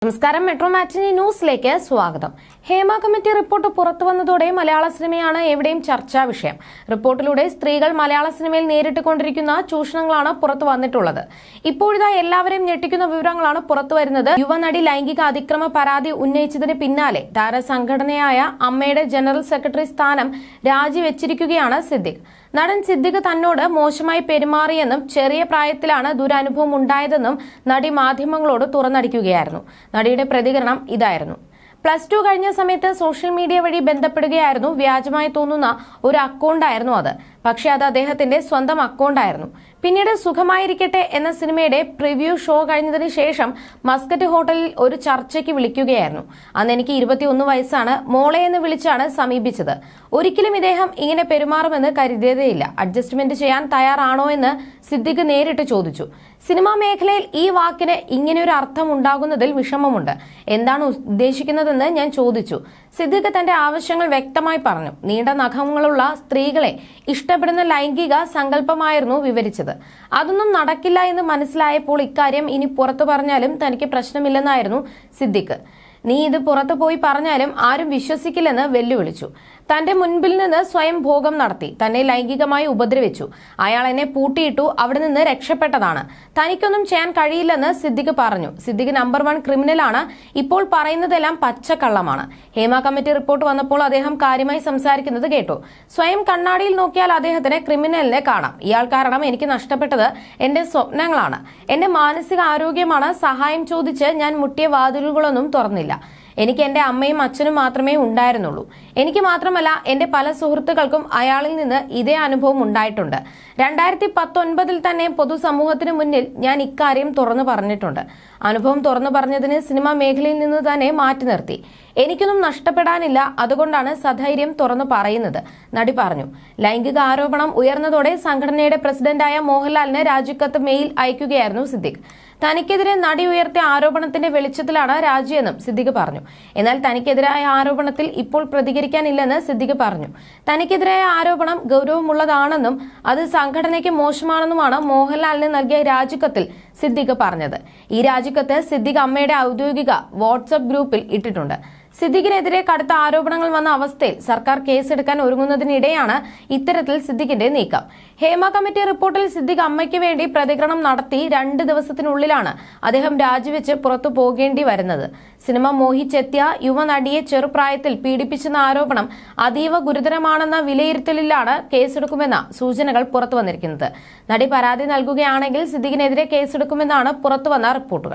നമസ്കാരം, മെട്രോ മാറ്റിനി ന്യൂസിലേക്ക് സ്വാഗതം. ഹേമ കമ്മിറ്റി റിപ്പോർട്ട് പുറത്തു വന്നതോടെ മലയാള സിനിമയാണ് എവിടെയും ചർച്ചാ വിഷയം. റിപ്പോർട്ടിലൂടെ സ്ത്രീകൾ മലയാള സിനിമയിൽ നേരിട്ടുകൊണ്ടിരിക്കുന്ന ചൂഷണങ്ങളാണ് പുറത്തു വന്നിട്ടുള്ളത്. ഇപ്പോഴിതാ എല്ലാവരെയും ഞെട്ടിക്കുന്ന വിവരങ്ങളാണ് പുറത്തു വരുന്നത്. യുവനടി ലൈംഗിക അതിക്രമ പരാതി ഉന്നയിച്ചതിന് പിന്നാലെ താരസംഘടനയായ അമ്മയുടെ ജനറൽ സെക്രട്ടറി സ്ഥാനം രാജിവെച്ചിരിക്കുകയാണ് സിദ്ദിഖ്. നടൻ സിദ്ദിഖ് തന്നോട് മോശമായി പെരുമാറിയെന്നും ചെറിയ പ്രായത്തിലാണ് ദുരനുഭവം ഉണ്ടായതെന്നും നടി മാധ്യമങ്ങളോട് തുറന്നടിക്കുകയായിരുന്നു. നടിയുടെ പ്രതികരണം ഇതായിരുന്നു: +2 കഴിഞ്ഞ സമയത്ത് സോഷ്യൽ മീഡിയ വഴി ബന്ധപ്പെടുകയായിരുന്നു. വ്യാജമായി തോന്നുന്ന ഒരു അക്കൗണ്ടായിരുന്നു അത്. പക്ഷെ അത് അദ്ദേഹത്തിന്റെ സ്വന്തം അക്കൗണ്ടായിരുന്നു. പിന്നീട് സുഖമായിരിക്കട്ടെ എന്ന സിനിമയുടെ പ്രിവ്യൂ ഷോ കഴിഞ്ഞതിന് ശേഷം മസ്കറ്റ് ഹോട്ടലിൽ ഒരു ചർച്ചയ്ക്ക് വിളിക്കുകയായിരുന്നു. അന്ന് എനിക്ക് 21 വയസ്സാണ്. മോളെ എന്ന് വിളിച്ചാണ് സമീപിച്ചത്. ഒരിക്കലും ഇദ്ദേഹം ഇങ്ങനെ പെരുമാറുമെന്ന് കരുതിയതേയില്ല. അഡ്ജസ്റ്റ്മെന്റ് ചെയ്യാൻ തയ്യാറാണോ എന്ന് സിദ്ദിഖ് നേരിട്ട് ചോദിച്ചു. സിനിമാ മേഖലയിൽ ഈ വാക്കിന് ഇങ്ങനെയൊരു അർത്ഥം ഉണ്ടാകുന്നതിൽ വിഷമമുണ്ട്. എന്താണ് ഉദ്ദേശിക്കുന്നതെന്ന് ഞാൻ ചോദിച്ചു. സിദ്ദിഖ് തന്റെ ആവശ്യങ്ങൾ വ്യക്തമായി പറഞ്ഞു. നീണ്ട നഖങ്ങളുള്ള സ്ത്രീകളെ ഇഷ്ടപ്പെടുന്ന ലൈംഗിക സങ്കല്പമായിരുന്നു വിവരിച്ചത്. അതൊന്നും നടക്കില്ല എന്ന് മനസ്സിലായപ്പോൾ ഇക്കാര്യം ഇനി പുറത്തു പറഞ്ഞാലും തനിക്ക് പ്രശ്നമില്ലെന്നായിരുന്നു സിദ്ദിഖ്. നീ ഇത് പുറത്തു പോയി പറഞ്ഞാലും ആരും വിശ്വസിക്കില്ലെന്ന് വെല്ലുവിളിച്ചു. തന്റെ മുൻപിൽ നിന്ന് സ്വയം ഭോഗം നടത്തി. തന്നെ ലൈംഗികമായി ഉപദ്രവിച്ചു. അയാൾ എന്നെ പൂട്ടിയിട്ടു. അവിടെ നിന്ന് രക്ഷപ്പെട്ടതാണ്. തനിക്കൊന്നും ചെയ്യാൻ കഴിയില്ലെന്ന് സിദ്ദിഖ് പറഞ്ഞു. സിദ്ദിഖ് നമ്പർ 1 ക്രിമിനലാണ്. ഇപ്പോൾ പറയുന്നതെല്ലാം പച്ചക്കള്ളമാണ്. ഹേമ കമ്മിറ്റി റിപ്പോർട്ട് വന്നപ്പോൾ അദ്ദേഹം കാര്യമായി സംസാരിക്കുന്നത് കേട്ടു. സ്വയം കണ്ണാടിയിൽ നോക്കിയാൽ അദ്ദേഹത്തിന് ക്രിമിനലിനെ കാണാം. ഇയാൾ കാരണം എനിക്ക് നഷ്ടപ്പെട്ടത് എന്റെ സ്വപ്നങ്ങളാണ്, എന്റെ മാനസിക ആരോഗ്യമാണ്. സഹായം ചോദിച്ച് ഞാൻ മുട്ടിയ വാതിലുകളൊന്നും തുറന്നില്ല. എനിക്ക് എന്റെ അമ്മയും അച്ഛനും മാത്രമേ ഉണ്ടായിരുന്നുള്ളൂ. എനിക്ക് മാത്രമല്ല, എന്റെ പല സുഹൃത്തുക്കൾക്കും അയാളിൽ നിന്ന് ഇതേ അനുഭവം ഉണ്ടായിട്ടുണ്ട്. 2019 തന്നെ പൊതുസമൂഹത്തിന് മുന്നിൽ ഞാൻ ഇക്കാര്യം തുറന്നു പറഞ്ഞിട്ടുണ്ട്. അനുഭവം തുറന്നു പറഞ്ഞതിന് സിനിമാ മേഖലയിൽ നിന്ന് തന്നെ മാറ്റി നിർത്തി. എനിക്കൊന്നും നഷ്ടപ്പെടാനില്ല. അതുകൊണ്ടാണ് സധൈര്യം തുറന്നു പറയുന്നത്, നടി പറഞ്ഞു. ലൈംഗിക ആരോപണം ഉയർന്നതോടെ സംഘടനയുടെ പ്രസിഡന്റായ മോഹൻലാലിന് രാജിക്കത്ത് മെയിൽ അയക്കുകയായിരുന്നു സിദ്ദിഖ്. തനിക്കെതിരെ നടി ഉയർത്തിയ ആരോപണത്തിന്റെ വെളിച്ചത്തിലാണ് രാജിയെന്നും സിദ്ദിഖ് പറഞ്ഞു. എന്നാൽ തനിക്കെതിരായ ആരോപണത്തിൽ ഇപ്പോൾ പ്രതികരിക്കാനില്ലെന്ന് സിദ്ദിഖ് പറഞ്ഞു. തനിക്കെതിരായ ആരോപണം ഗൗരവമുള്ളതാണെന്നും അത് സംഘടനയ്ക്ക് മോശമാണെന്നുമാണ് മോഹൻലാലിന് നൽകിയ രാജിക്കത്തിൽ സിദ്ദിഖ് പറഞ്ഞത്. ഈ രാജിക്കത്ത് സിദ്ദിഖ് അമ്മയുടെ ഔദ്യോഗിക വാട്സ്ആപ്പ് ഗ്രൂപ്പിൽ ഇട്ടിട്ടുണ്ട്. സിദ്ദിഖിനെതിരെ കടുത്ത ആരോപണങ്ങൾ വന്ന അവസ്ഥയിൽ സർക്കാർ കേസെടുക്കാൻ ഒരുങ്ങുന്നതിനിടെയാണ് ഇത്തരത്തിൽ സിദ്ദിഖിന്റെ നീക്കം. ഹേമ കമ്മിറ്റി റിപ്പോർട്ടിൽ സിദ്ദിഖ് അമ്മയ്ക്ക് വേണ്ടി പ്രതികരണം നടത്തി 2 ദിവസത്തിനുള്ളിലാണ് അദ്ദേഹം രാജിവെച്ച് പുറത്തു പോകേണ്ടി വരുന്നത്. സിനിമ മോഹിച്ചെത്തിയ യുവനടിയെ ചെറുപ്രായത്തിൽ പീഡിപ്പിച്ചെന്ന ആരോപണം അതീവ ഗുരുതരമാണെന്ന വിലയിരുത്തലിലാണ് കേസെടുക്കുമെന്ന സൂചനകൾ പുറത്തു വന്നിരിക്കുന്നത്. നടി പരാതി നൽകുകയാണെങ്കിൽ സിദ്ദിഖിനെതിരെ കേസെടുക്കുമെന്നാണ് പുറത്തുവന്ന റിപ്പോർട്ടുകൾ.